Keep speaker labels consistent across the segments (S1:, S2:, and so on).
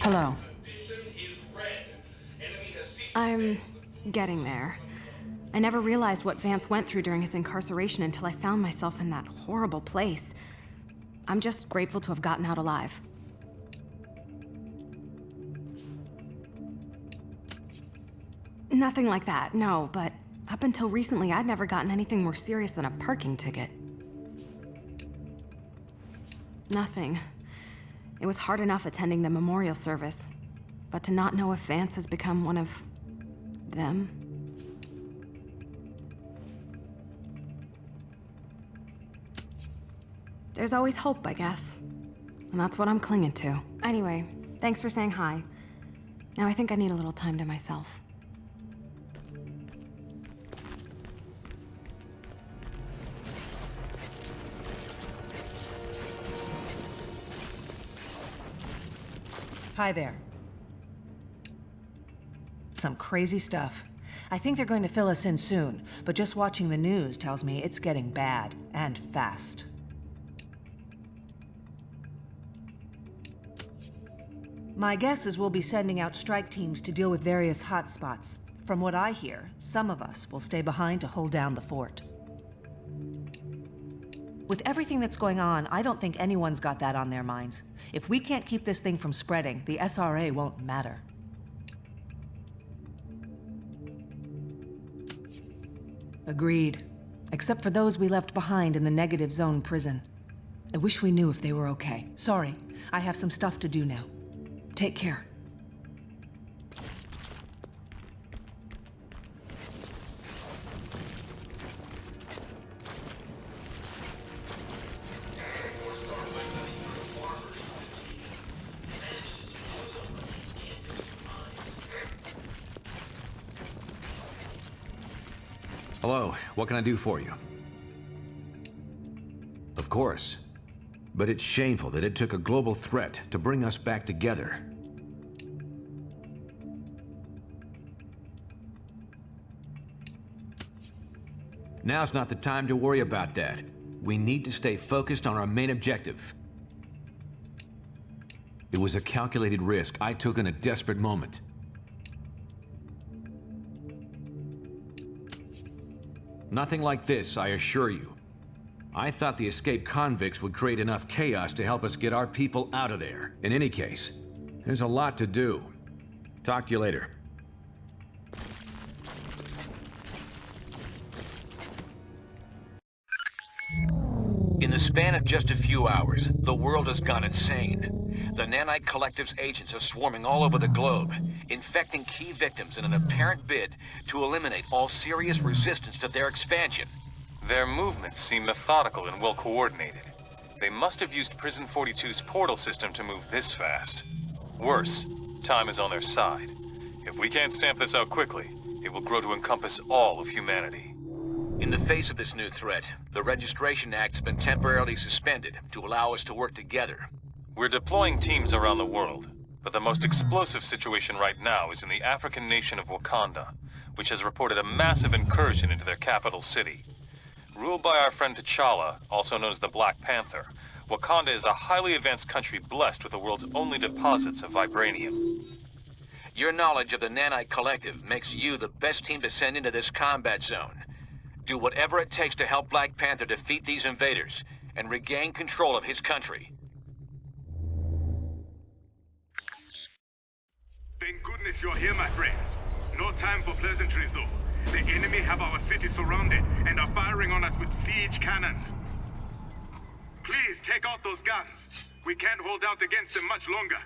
S1: Hello. I'm getting there. I never realized what Vance went through during his incarceration until I found myself in that horrible place. I'm just grateful to have gotten out alive. Nothing like that, no, but up until recently, I'd never gotten anything more serious than a parking ticket. Nothing. It was hard enough attending the memorial service, but to not know if Vance has become one of them. There's always hope, I guess. And that's what I'm clinging to. Anyway, thanks for saying hi. Now I think I need a little time to myself.
S2: Hi there. Some crazy stuff. I think they're going to fill us in soon, but just watching the news tells me it's getting bad, and fast. My guess is we'll be sending out strike teams to deal with various hotspots. From what I hear, some of us will stay behind to hold down the fort. With everything that's going on, I don't think anyone's got that on their minds. If we can't keep this thing from spreading, the SRA won't matter. Agreed. Except for those we left behind in the negative zone prison. I wish we knew if they were okay. Sorry, I have some stuff to do now. Take care.
S3: Hello, what can I do for you? Of course. But it's shameful that it took a global threat to bring us back together. Now's not the time to worry about that. We need to stay focused on our main objective. It was a calculated risk I took in a desperate moment. Nothing like this, I assure you. I thought the escaped convicts would create enough chaos to help us get our people out of there. In any case, there's a lot to do. Talk to you later. In the span of just a few hours, the world has gone insane. The Nanite Collective's agents are swarming all over the globe, infecting key victims in an apparent bid to eliminate all serious resistance to their expansion.
S4: Their movements seem methodical and well coordinated. They must have used Prison 42's portal system to move this fast. Worse, time is on their side. If we can't stamp this out quickly, it will grow to encompass all of humanity.
S3: In the face of this new threat, the Registration Act has been temporarily suspended to allow us to work together.
S4: We're deploying teams around the world, but the most explosive situation right now is in the African nation of Wakanda, which has reported a massive incursion into their capital city. Ruled by our friend T'Challa, also known as the Black Panther, Wakanda is a highly advanced country blessed with the world's only deposits of vibranium.
S3: Your knowledge of the Nanite Collective makes you the best team to send into this combat zone. Do whatever it takes to help Black Panther defeat these invaders and regain control of his country.
S5: Thank goodness you're here, my friends. No time for pleasantries, though. The enemy have our city surrounded and are firing on us with siege cannons. Please take out those guns. We can't hold out against them much longer.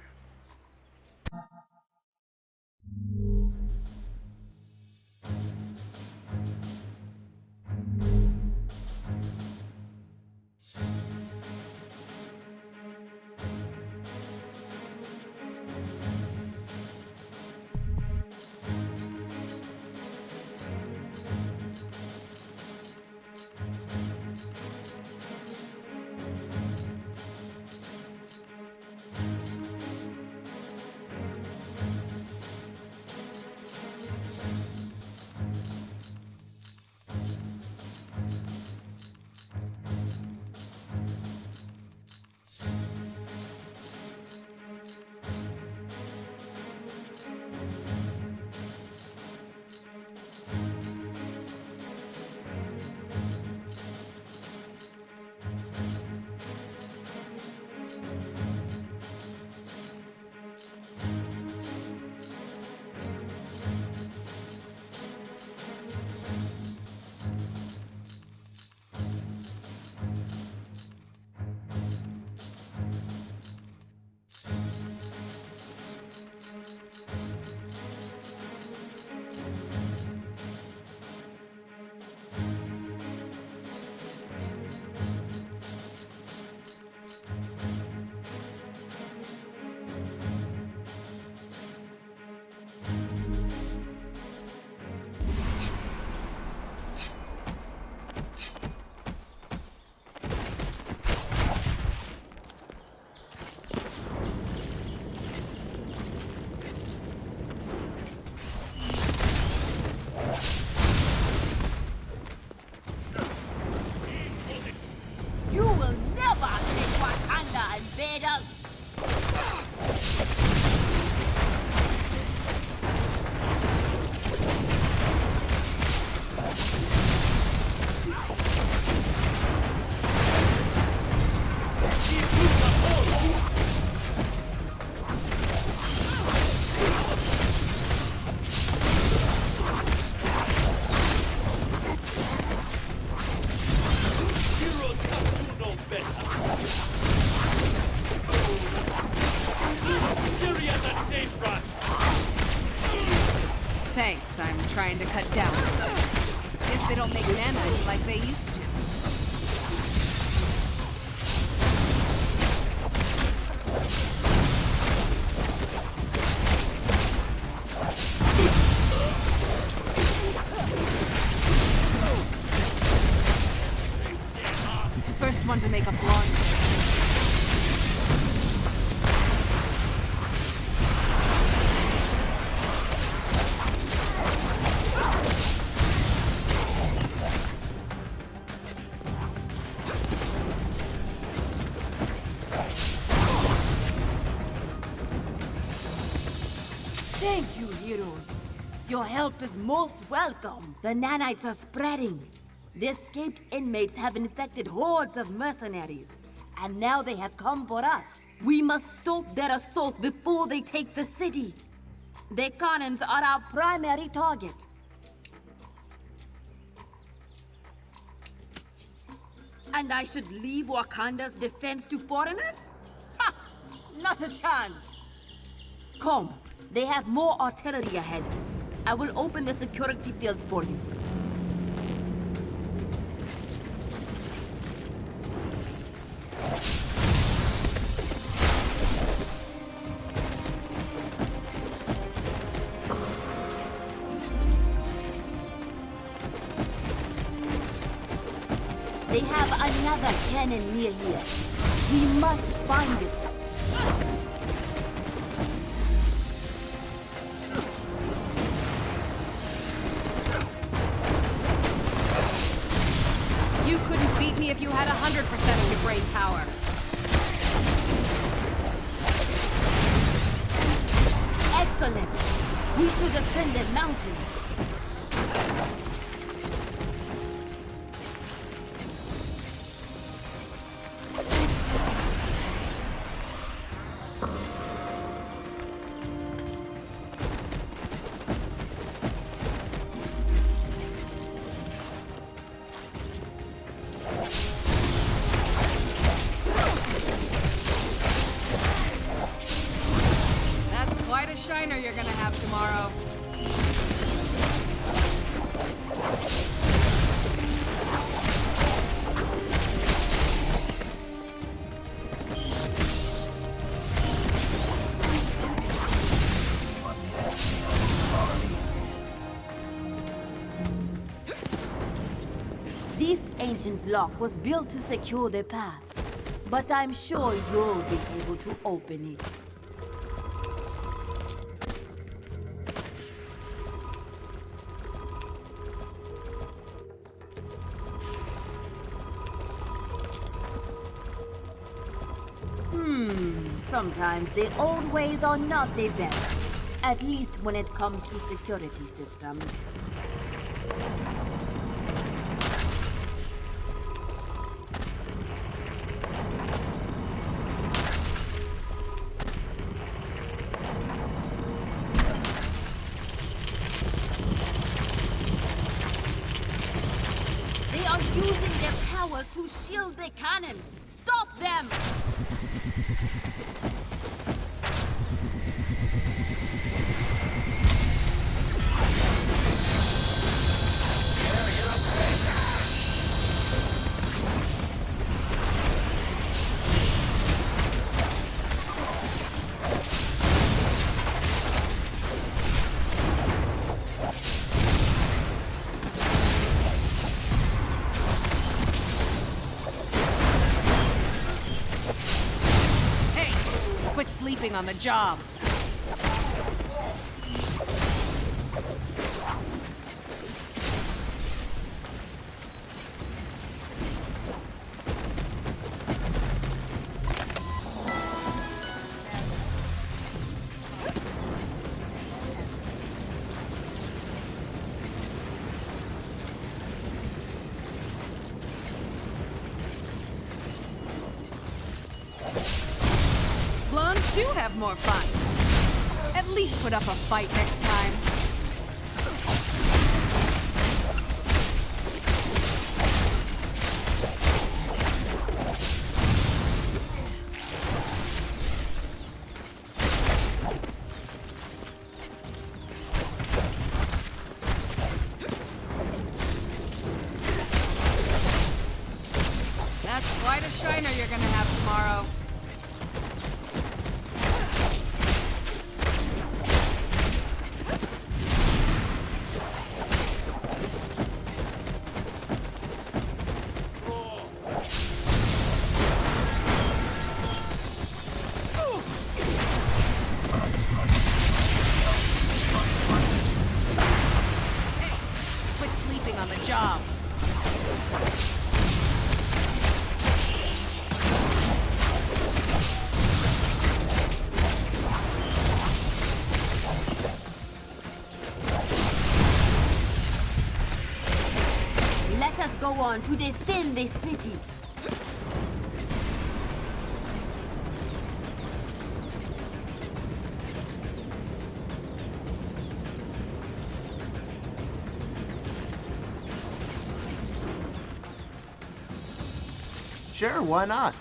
S1: Thanks, I'm trying to cut down on those. Guess they don't make nanites like they used to. First one to make a blonde.
S6: Thank you, heroes. Your help is most welcome. The nanites are spreading. The escaped inmates have infected hordes of mercenaries, and now they have come for us. We must stop their assault before they take the city. The cannons are our primary target. And I should leave Wakanda's defense to foreigners? Ha! Not a chance! Come, they have more artillery ahead. I will open the security fields for you. They have another cannon near here. We must find it.
S1: You couldn't beat me if you had 100% of your brain power.
S6: Excellent. We should ascend a mountain.
S1: That's quite a shiner you're gonna have tomorrow.
S6: This ancient lock was built to secure the path, but I'm sure you'll be able to open it. Sometimes the old ways are not the best, at least when it comes to security systems. They are using their powers to shield the cannons! Stop them!
S1: Hey, quit sleeping on the job. Blondes do have more fun. At least put up a fight next time.
S6: tomorrow.
S1: Quit sleeping on the job.
S6: Let us go on to defend this city.
S7: Sure, why not?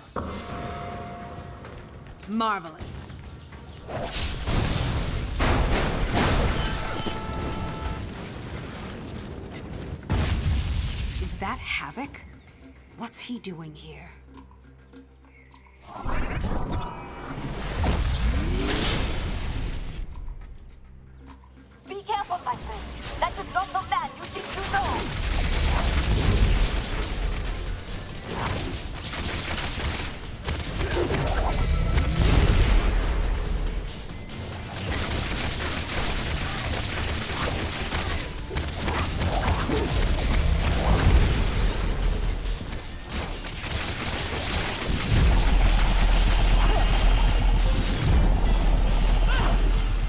S1: Marvelous. Is that Havoc? What's he doing here?
S8: Be careful, my friend. That is not the man you think you know.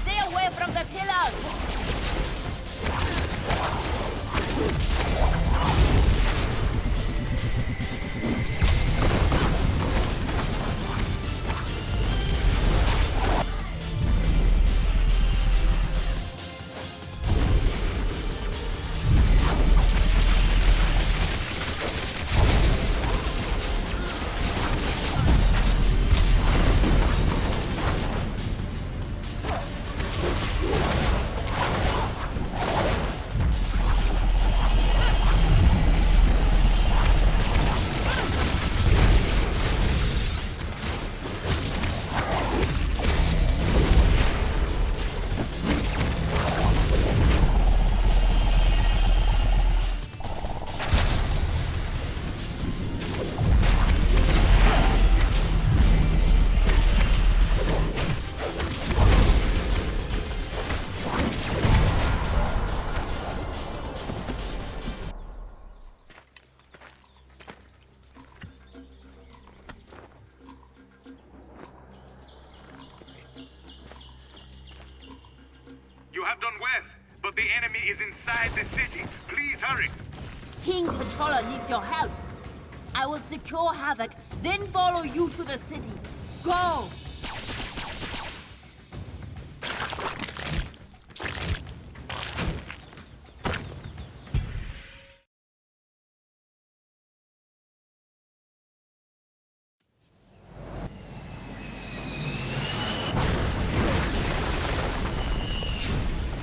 S6: Stay away from the pillars!
S5: You have done well, but the enemy is inside the city. Please hurry.
S6: King Controller needs your help. I will secure Havoc, then follow you to the city. Go!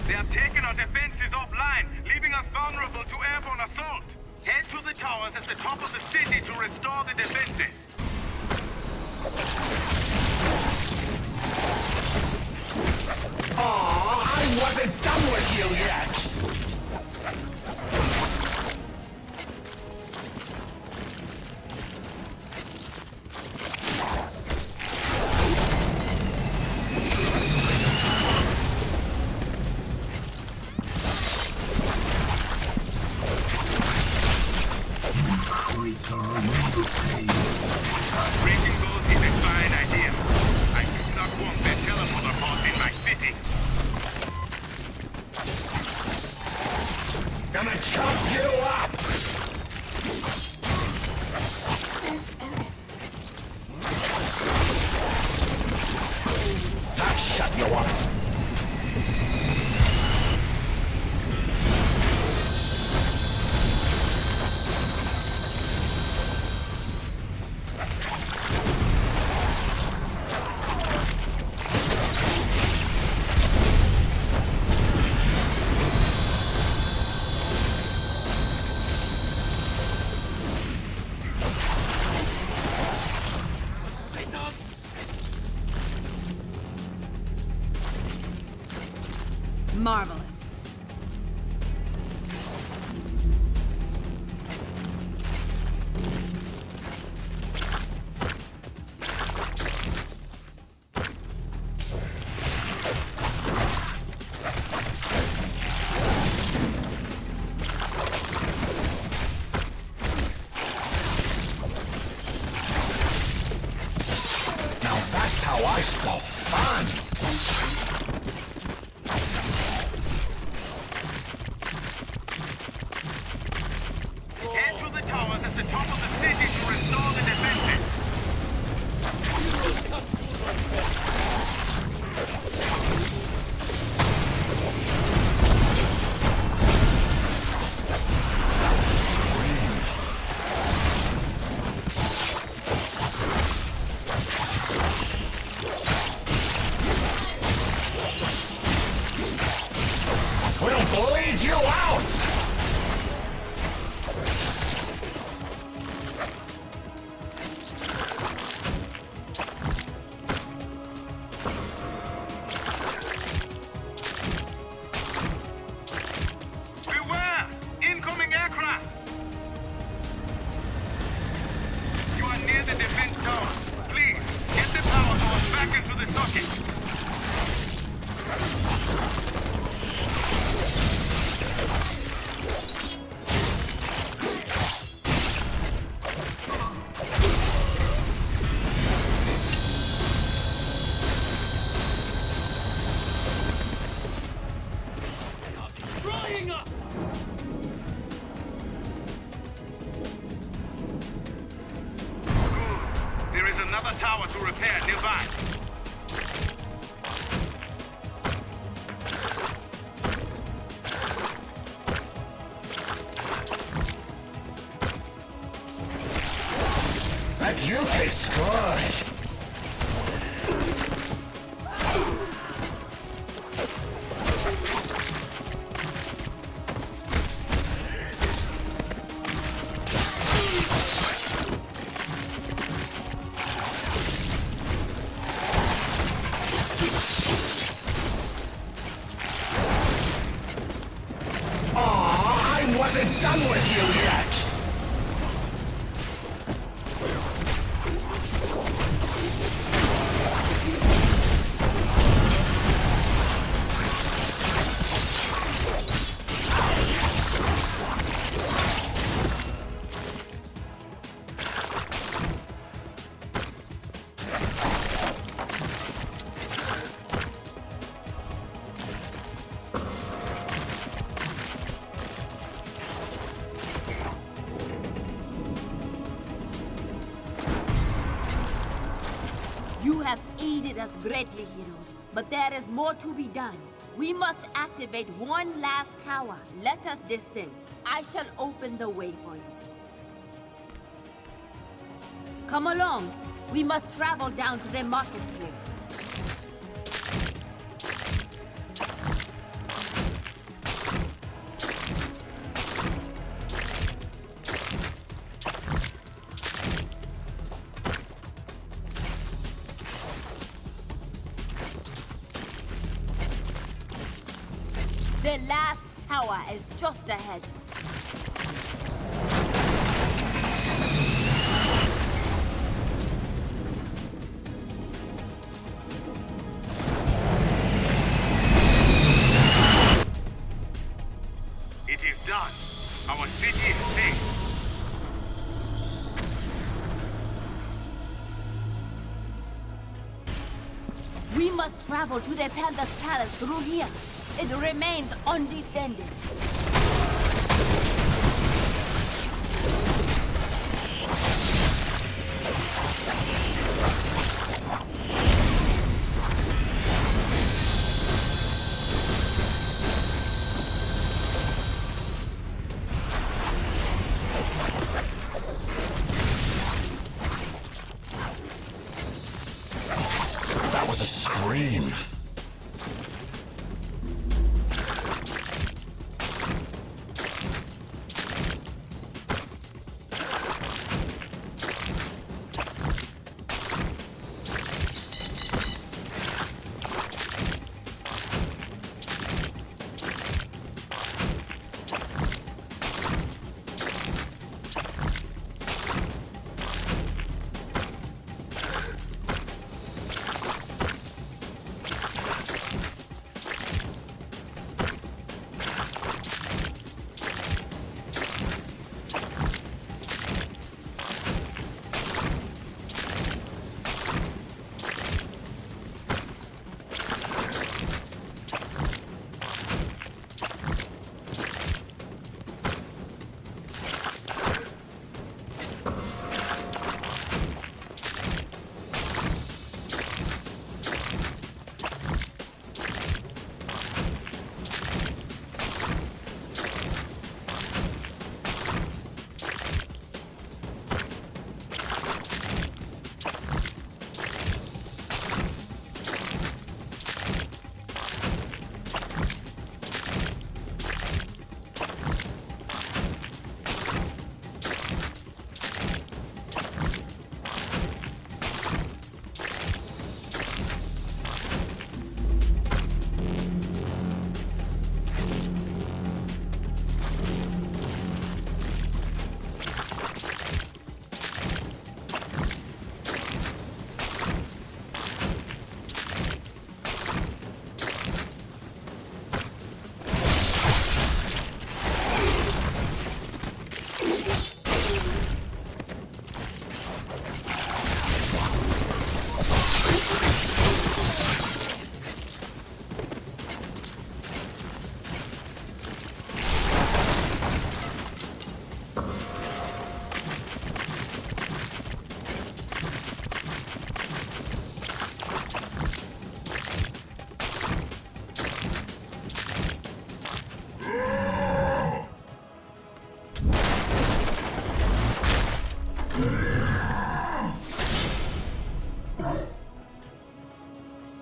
S5: They have taken our defenses offline, leaving us vulnerable to airborne assault. Head to the towers at the top of the city to restore the defenses.
S9: I wasn't done with you yet!
S5: Breaking those is a fine idea. I do not want the teleporter pod in my city.
S9: Gonna chop you up! That shut you up!
S1: Marvelous.
S9: Now that's how I spell fun!
S5: Head to the towers at the top of the city to restore the defenses.
S9: We'll bleed you out!
S5: Beware! Incoming aircraft! You are near the defense tower. Please, get the power source back into the socket. There is another tower to repair nearby.
S9: Bet you taste good! Aw, I wasn't done with you yet!
S6: You have aided us greatly, heroes, but there is more to be done. We must activate one last tower. Let us descend. I shall open the way for you. Come along. We must travel down to the marketplace. The last tower is just ahead.
S5: It is done. Our city is safe.
S6: We must travel to the Panther's Palace through here. It remains undefended.
S9: That was a scream.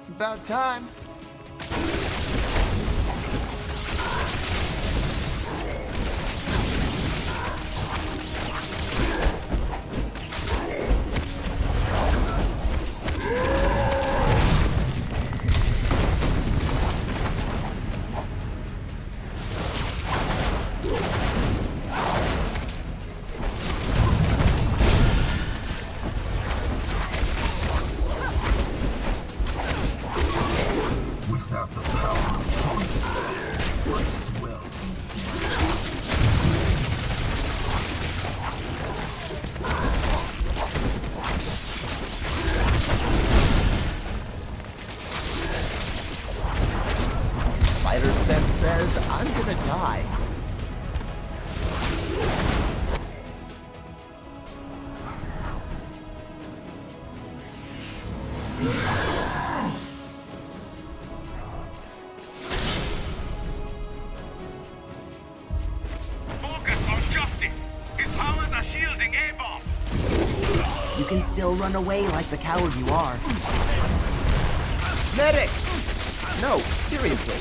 S7: It's about time. Spider sense says I'm gonna die.
S5: Focus on justice! His powers are shielding A-bomb!
S7: You can still run away like the coward you are. Medic! No, seriously.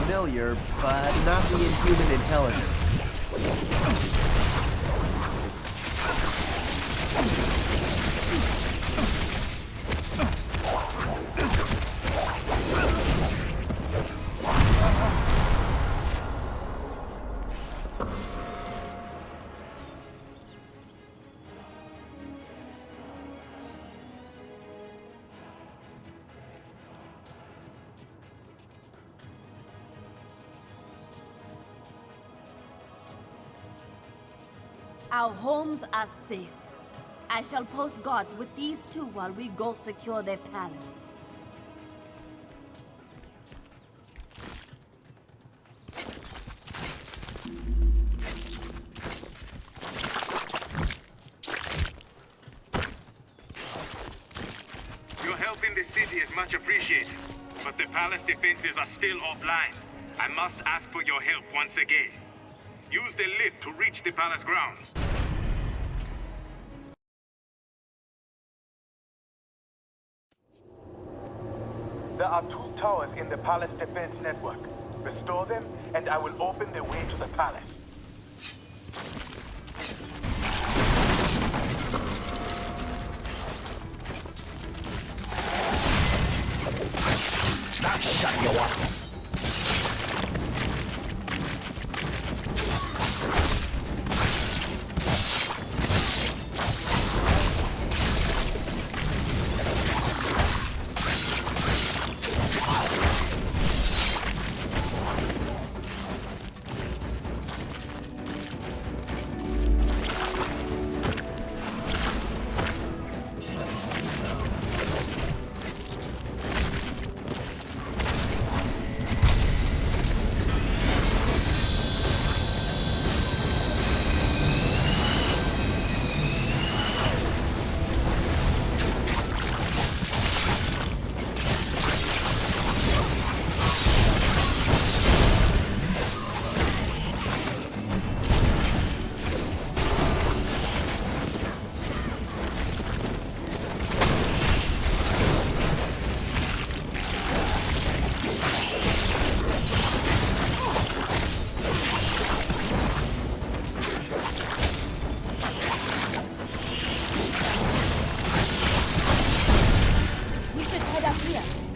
S7: Familiar, but not the inhuman intelligence.
S6: Our homes are safe. I shall post guards with these two while we go secure their palace.
S5: Your help in the city is much appreciated, but the palace defenses are still offline. I must ask for your help once again. Use the lift to reach the palace grounds. There are 2 towers in the palace defense network. Restore them, and I will open the way to the palace.
S9: Now shut you up.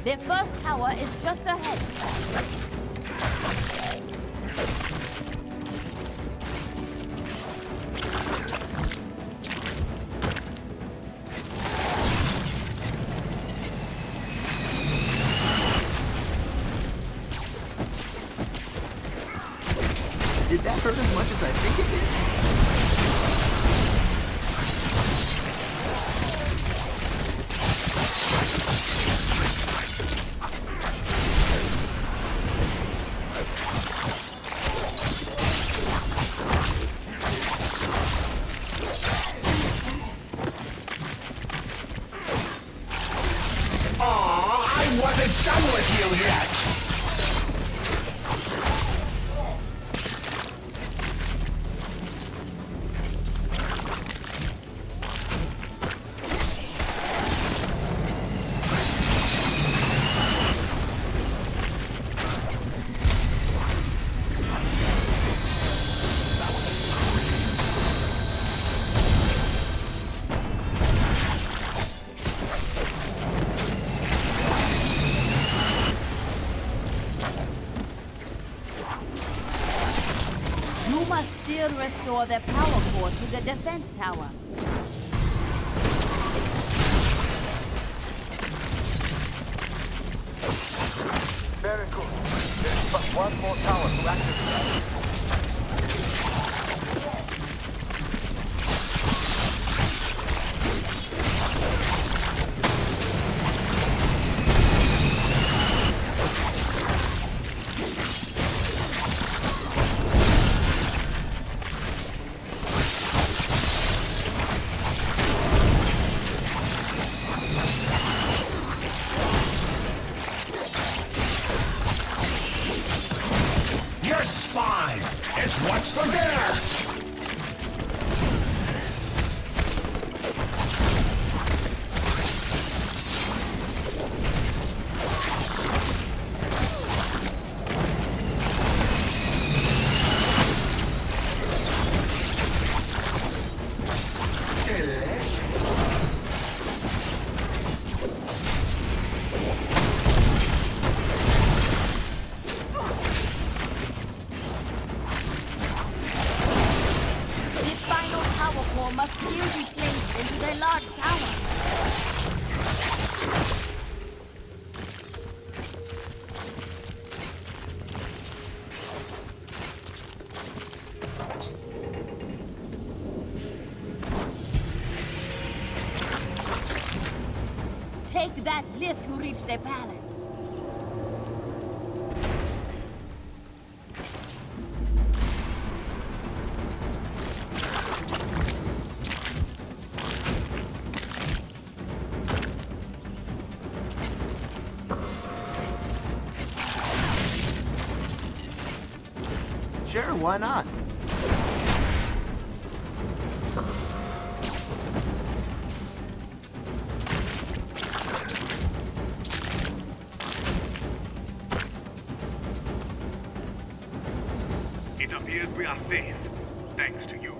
S6: Their first tower is just ahead.
S7: Did that hurt as much as I think it did?
S9: Aw, I wasn't done with you yet!
S6: You must still restore the power core to the defense tower.
S5: Very good. There's but one more tower to activate.
S9: Your spine! It's what's for dinner!
S6: This final power core must still be placed into the large tower. Take that lift to reach the palace.
S7: Sure, why not?
S5: It appears we are safe, thanks to you.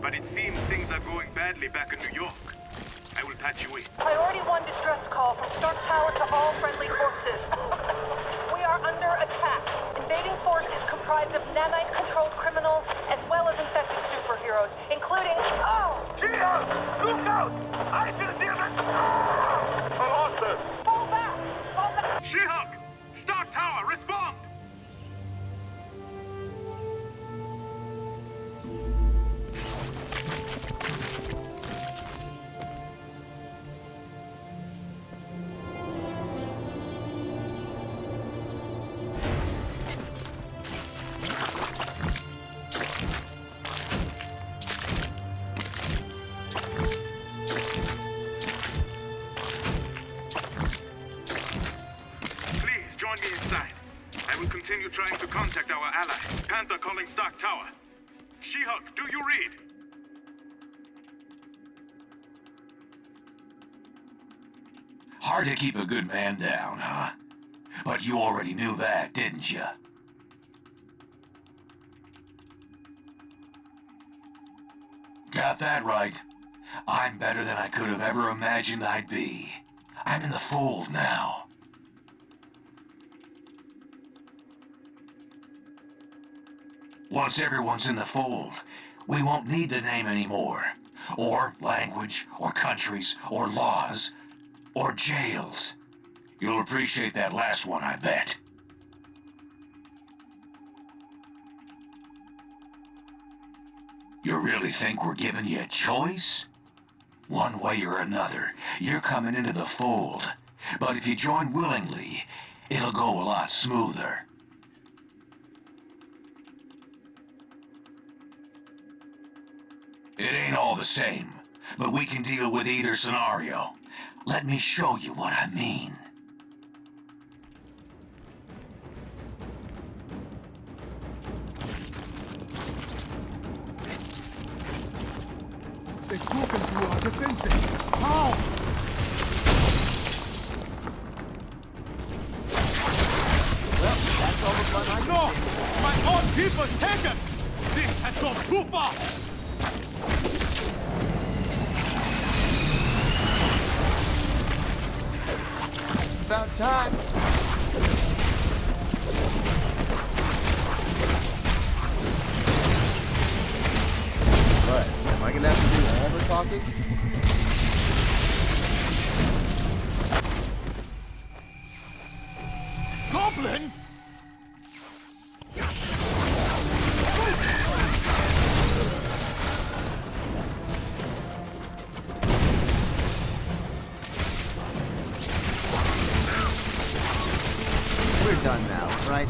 S5: But it seems things are going badly back in New York. I will patch you in.
S8: Priority 1 distress call from Stark Tower to all friendly forces. We are under attack. Invading forces comprised of nanite-controlled criminals as well as infected superheroes, including... Oh!
S5: Cheers! Look out! I should hear the... Colossus!
S8: Fall back! Fall back!
S5: She-Hulk! Stark Tower, respond! Please join me inside. I will continue trying to contact our ally. Panther calling Stark Tower. She-Hulk, do you read?
S3: Hard to keep a good man down, huh? But you already knew that, didn't you? Got that right. I'm better than I could have ever imagined I'd be. I'm in the fold now. Once everyone's in the fold, we won't need the name anymore. Or language, or countries, or laws, or jails. You'll appreciate that last one, I bet. You really think we're giving you a choice? One way or another, you're coming into the fold. But if you join willingly, it'll go a lot smoother. It ain't all the same, but we can deal with either scenario. Let me show you what I mean.
S5: They've broken through our defenses. How?
S7: Well, that's all the fun I can
S5: No!
S7: see.
S5: My own people taken! This has gone too far!
S7: It's about time. But, am I gonna have to do all the talking?
S5: Goblin?
S7: We're done now, right?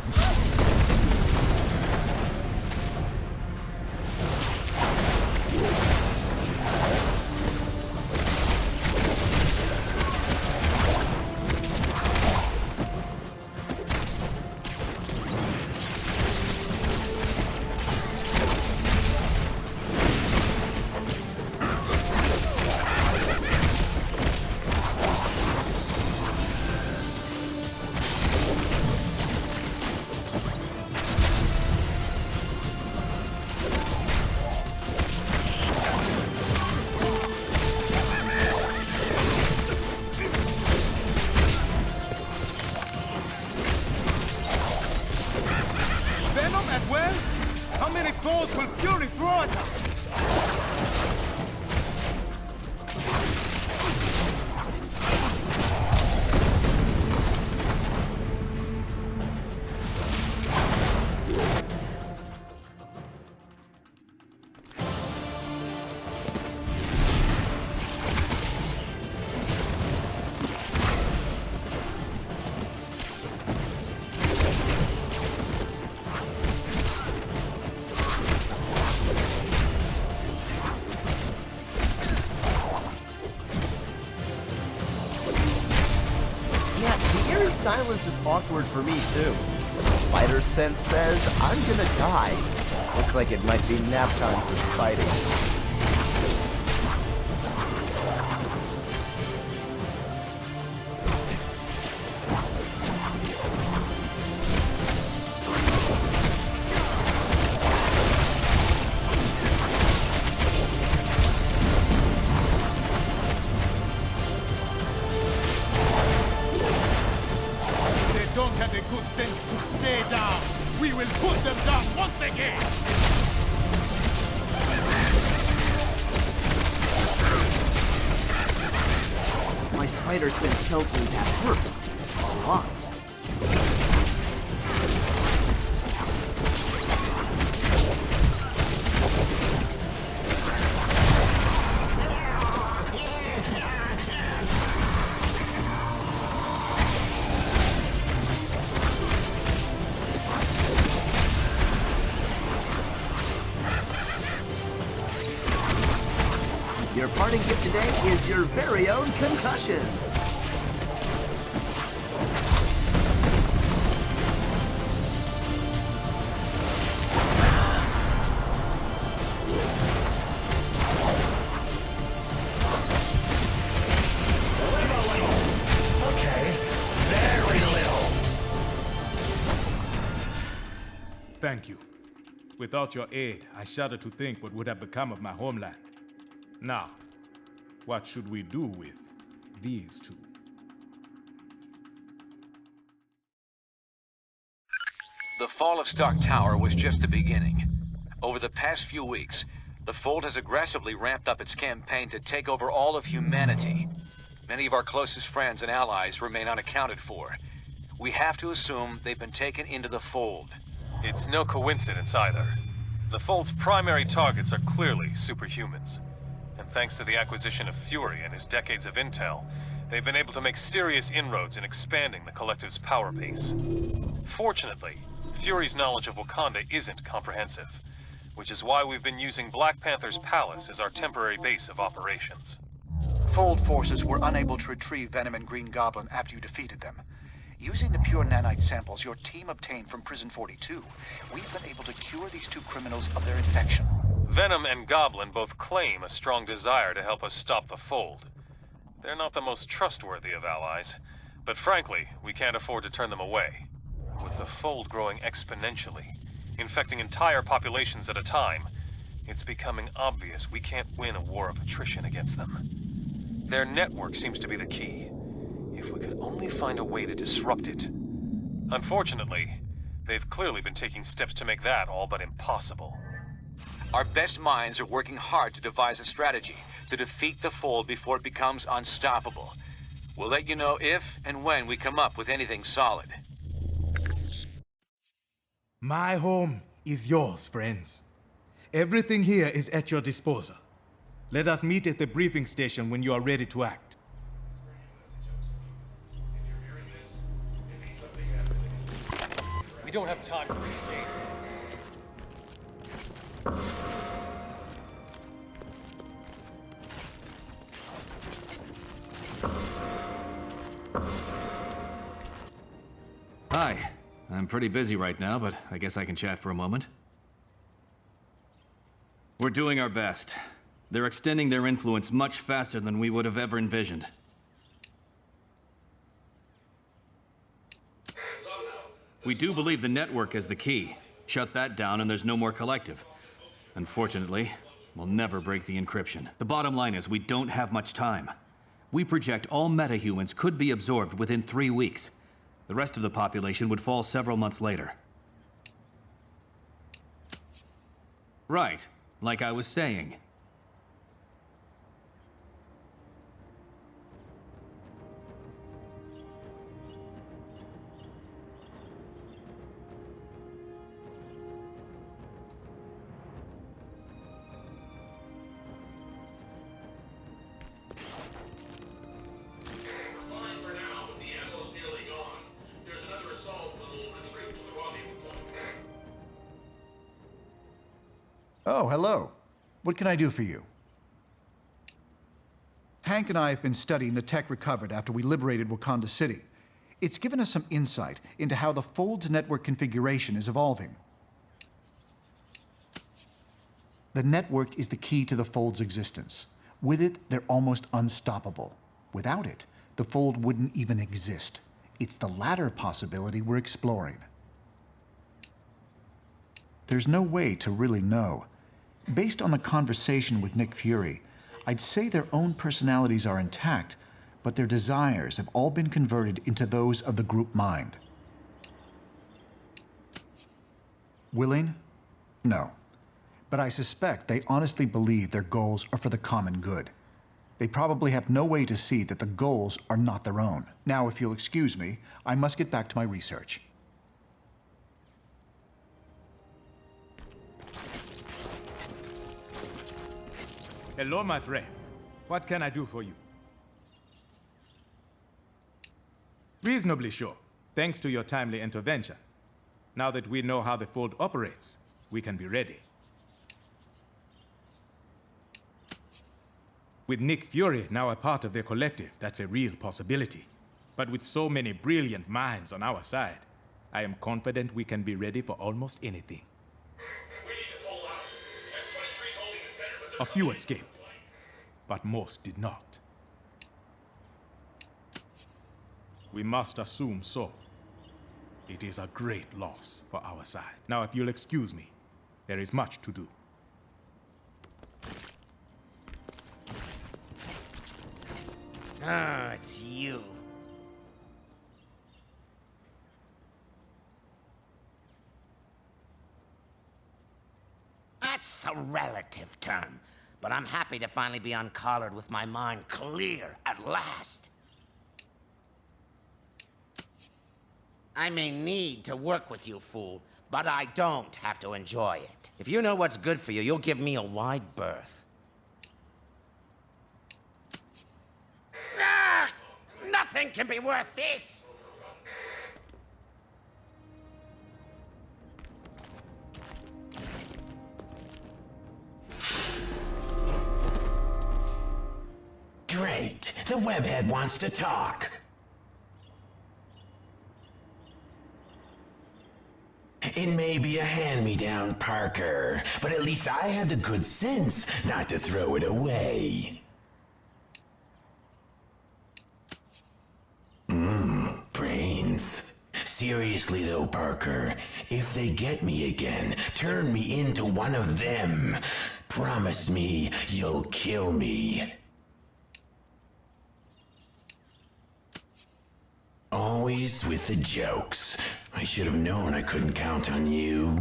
S5: Venom at will? How many claws will Fury throw at us?
S7: Yeah, the eerie silence is awkward for me, too. Spider sense says I'm gonna die. Looks like it might be nap time for Spidey.
S5: They don't have the good sense to stay down. We will put them down once again.
S7: My spider sense tells me that hurt a lot. Your parting gift today is your very own concussion.
S9: Okay, very little.
S5: Thank you. Without your aid, I shudder to think what would have become of my homeland. Now, what should we do with these two?
S3: The fall of Stark Tower was just the beginning. Over the past few weeks, the Fold has aggressively ramped up its campaign to take over all of humanity. Many of our closest friends and allies remain unaccounted for. We have to assume they've been taken into the Fold.
S4: It's no coincidence either. The Fold's primary targets are clearly superhumans. And thanks to the acquisition of Fury and his decades of intel, they've been able to make serious inroads in expanding the Collective's power base. Fortunately, Fury's knowledge of Wakanda isn't comprehensive, which is why we've been using Black Panther's palace as our temporary base of operations.
S10: Fold forces were unable to retrieve Venom and Green Goblin after you defeated them. Using the pure nanite samples your team obtained from Prison 42, we've been able to cure these two criminals of their infection.
S4: Venom and Goblin both claim a strong desire to help us stop the Fold. They're not the most trustworthy of allies, but frankly, we can't afford to turn them away. With the Fold growing exponentially, infecting entire populations at a time, it's becoming obvious we can't win a war of attrition against them. Their network seems to be the key. If we could only find a way to disrupt it. Unfortunately, they've clearly been taking steps to make that all but impossible.
S3: Our best minds are working hard to devise a strategy to defeat the Fold before it becomes unstoppable. We'll let you know if and when we come up with anything solid.
S5: My home is yours, friends. Everything here is at your disposal. Let us meet at the briefing station when you are ready to act.
S4: We don't have time for these games.
S11: Hi. I'm pretty busy right now, but I guess I can chat for a moment. We're doing our best. They're extending their influence much faster than we would have ever envisioned. We do believe the network is the key. Shut that down and there's no more Collective. Unfortunately, we'll never break the encryption. The bottom line is we don't have much time. We project all metahumans could be absorbed within 3 weeks. The rest of the population would fall several months later. Right, like I was saying.
S10: Oh, hello. What can I do for you? Hank and I have been studying the tech recovered after we liberated Wakanda City. It's given us some insight into how the Fold's network configuration is evolving. The network is the key to the Fold's existence. With it, they're almost unstoppable. Without it, the Fold wouldn't even exist. It's the latter possibility we're exploring. There's no way to really know. Based on the conversation with Nick Fury, I'd say their own personalities are intact, but their desires have all been converted into those of the group mind. Willing? No. But I suspect they honestly believe their goals are for the common good. They probably have no way to see that the goals are not their own. Now, if you'll excuse me, I must get back to my research.
S5: Hello, my friend. What can I do for you? Reasonably sure, thanks to your timely intervention. Now that we know how the Fold operates, we can be ready. With Nick Fury now a part of their collective, that's a real possibility. But with so many brilliant minds on our side, I am confident we can be ready for almost anything. A few escaped, but most did not. We must assume so. It is a great loss for our side. Now, if you'll excuse me, there is much to do.
S9: Ah, it's you. That's a relative term, but I'm happy to finally be uncollared with my mind clear at last. I may need to work with you, fool, but I don't have to enjoy it. If you know what's good for you, you'll give me a wide berth. Ah! Nothing can be worth this!
S12: Great. The webhead wants to talk. It may be a hand-me-down, Parker, but at least I had the good sense not to throw it away. Brains. Seriously though, Parker, if they get me again, turn me into one of them. Promise me you'll kill me. Always with the jokes. I should have known I couldn't count on you.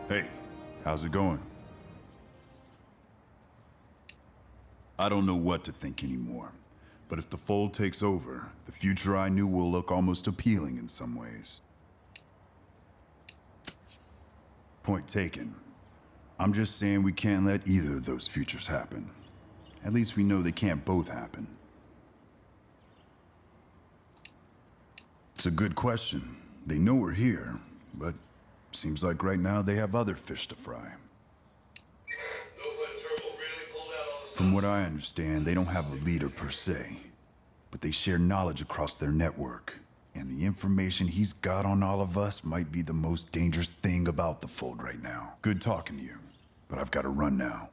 S13: Hey, how's it going? I don't know what to think anymore, but if the Fold takes over, the future I knew will look almost appealing in some ways. Point taken. I'm just saying we can't let either of those futures happen. At least we know they can't both happen. It's a good question. They know we're here, but seems like right now they have other fish to fry. From what I understand, they don't have a leader per se, but they share knowledge across their network. And the information he's got on all of us might be the most dangerous thing about the Fold right now. Good talking to you, but I've got to run now.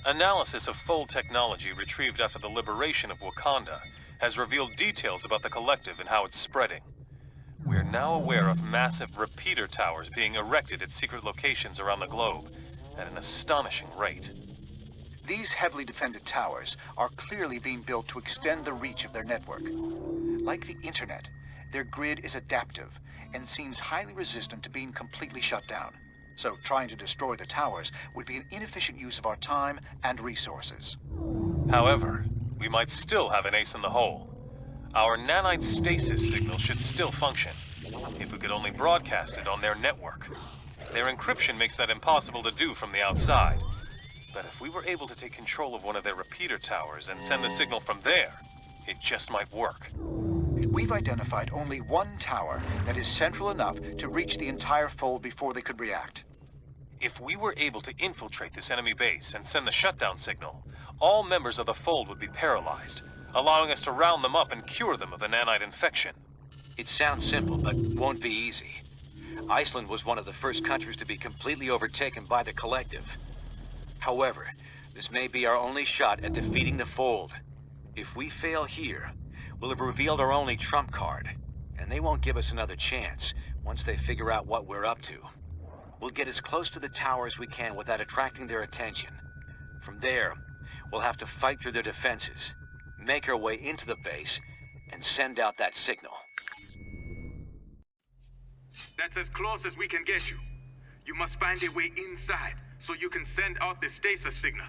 S4: Analysis of Fold technology retrieved after the liberation of Wakanda has revealed details about the Collective and how it's spreading. We are now aware of massive repeater towers being erected at secret locations around the globe at an astonishing rate.
S10: These heavily defended towers are clearly being built to extend the reach of their network. Like the internet, their grid is adaptive and seems highly resistant to being completely shut down. So trying to destroy the towers would be an inefficient use of our time and resources.
S4: However, we might still have an ace in the hole. Our nanite stasis signal should still function, if we could only broadcast it on their network. Their encryption makes that impossible to do from the outside. But if we were able to take control of one of their repeater towers and send the signal from there, it just might work.
S10: We've identified only one tower that is central enough to reach the entire Fold before they could react.
S4: If we were able to infiltrate this enemy base and send the shutdown signal, all members of the Fold would be paralyzed, allowing us to round them up and cure them of the nanite infection.
S3: It sounds simple, but won't be easy. Iceland was one of the first countries to be completely overtaken by the Collective. However, this may be our only shot at defeating the Fold. If we fail here, We'll have revealed our only trump card, and they won't give us another chance once they figure out what we're up to. We'll get as close to the tower as we can without attracting their attention. From there, we'll have to fight through their defenses, make our way into the base, and send out that signal.
S5: That's as close as we can get you. You must find a way inside so you can send out the stasis signal.